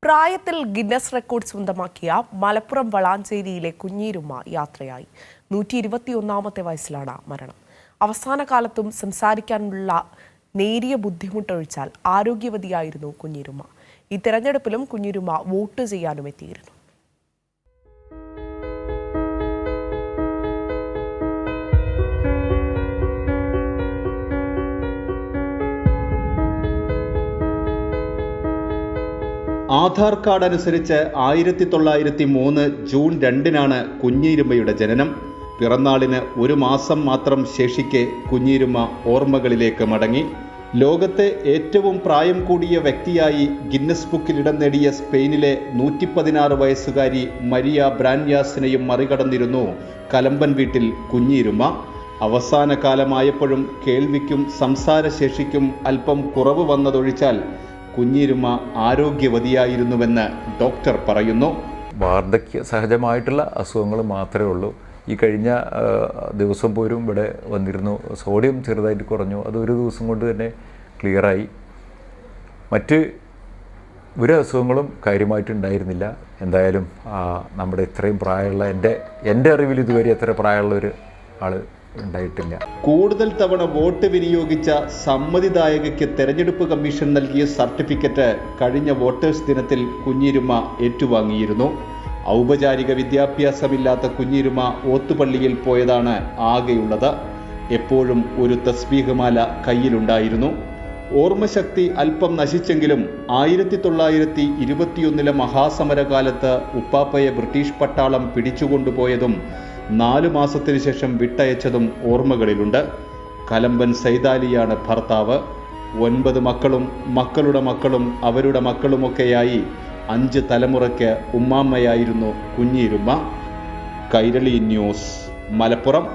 പ്രായത്തിൽ Guinness record സ്വന്തമാക്കിയ മലപ്പുറം വളാഞ്ചേരിയിലെ കുഞ്ഞീരുമ്മ യാത്രയായി. 121ാമത്തെ വയസ്സിലാണ് മരണം. അവസാന കാലത്തും സംസാരിക്കാനുള്ള നേരിയ ബുദ്ധിമുട്ടൊഴിച്ചാൽ ആരോഗ്യവതിയായിരുന്നു കുഞ്ഞീരുമ്മ. ഈ തെരഞ്ഞെടുപ്പിലും കുഞ്ഞീരുമ്മ വോട്ട് ചെയ്യാനും എത്തിയിരുന്നു. ആധാർ കാർഡ് അനുസരിച്ച് 1903 ജൂൺ 2-നാണ് കുഞ്ഞീരുമ്മയുടെ ജനനം. പിറന്നാളിന് ഒരു മാസം മാത്രം ശേഷിക്കെ കുഞ്ഞീരുമ്മ ഓർമ്മകളിലേക്ക് മടങ്ങി. ലോകത്തെ ഏറ്റവും പ്രായം കൂടിയ വ്യക്തിയായി ഗിന്നസ് ബുക്കിൽ ഇടം നേടിയ സ്പെയിനിലെ 116 വയസ്സുകാരി മരിയ ബ്രാൻയാസിനെയും മറികടന്നിരുന്നു കലമ്പൻ വീട്ടിൽ കുഞ്ഞീരുമ്മ. അവസാന കാലമായപ്പോഴും കേൾവിക്കും സംസാരശേഷിക്കും അല്പം കുറവ് വന്നതൊഴിച്ചാൽ കുഞ്ഞീരുമ്മ ആരോഗ്യവതിയായിരുന്നുവെന്ന് ഡോക്ടർ പറയുന്നു. വാർദ്ധക്യ സഹജമായിട്ടുള്ള അസുഖങ്ങൾ മാത്രമേ ഉള്ളൂ. ഈ കഴിഞ്ഞ ദിവസം പോലും ഇവിടെ വന്നിരുന്നു. സോഡിയം ചെറുതായിട്ട് കുറഞ്ഞു. അത് ഒരു ദിവസം കൊണ്ട് തന്നെ ക്ലിയറായി. മറ്റ് ഒരു അസുഖങ്ങളും കാര്യമായിട്ടുണ്ടായിരുന്നില്ല. എന്തായാലും നമ്മുടെ ഇത്രയും പ്രായമുള്ള എൻ്റെ അറിവിൽ ഇതുവരെ എത്ര പ്രായമുള്ള ഒരു ആൾ ഉണ്ടായിട്ടില്ല. കൂടുതൽ തവണ വോട്ട് വിനിയോഗിച്ച സമ്മതിദായകയ്ക്ക് തെരഞ്ഞെടുപ്പ് കമ്മീഷൻ നൽകിയ സർട്ടിഫിക്കറ്റ് കഴിഞ്ഞ വോട്ടേഴ്സ് ദിനത്തിൽ കുഞ്ഞീരുമ്മ ഏറ്റുവാങ്ങിയിരുന്നു. ഔപചാരിക വിദ്യാഭ്യാസമില്ലാത്ത കുഞ്ഞീരുമ്മ ഓത്തുപള്ളിയിൽ പോയതാണ് ആകെയുള്ളത്. എപ്പോഴും ഒരു തസ്ബീഹ് മാല കയ്യിലുണ്ടായിരുന്നു. ഓർമ്മശക്തി അല്പം നശിച്ചെങ്കിലും 1921 മഹാസമരകാലത്ത് ഉപ്പാപ്പയെ ബ്രിട്ടീഷ് പട്ടാളം പിടിച്ചുകൊണ്ടുപോയതും 4 മാസത്തിനു ശേഷം വിട്ടയച്ചതും ഓർമ്മകളിലുണ്ട്. കലമ്പൻ സൈതാലിയാണ് ഭർത്താവ്. 9 മക്കളും മക്കളുടെ മക്കളും അവരുടെ മക്കളുമൊക്കെയായി 5 തലമുറയ്ക്ക് ഉമ്മാമ്മയായിരുന്നു കുഞ്ഞീരുമ്മ. കൈരളി ന്യൂസ്, മലപ്പുറം.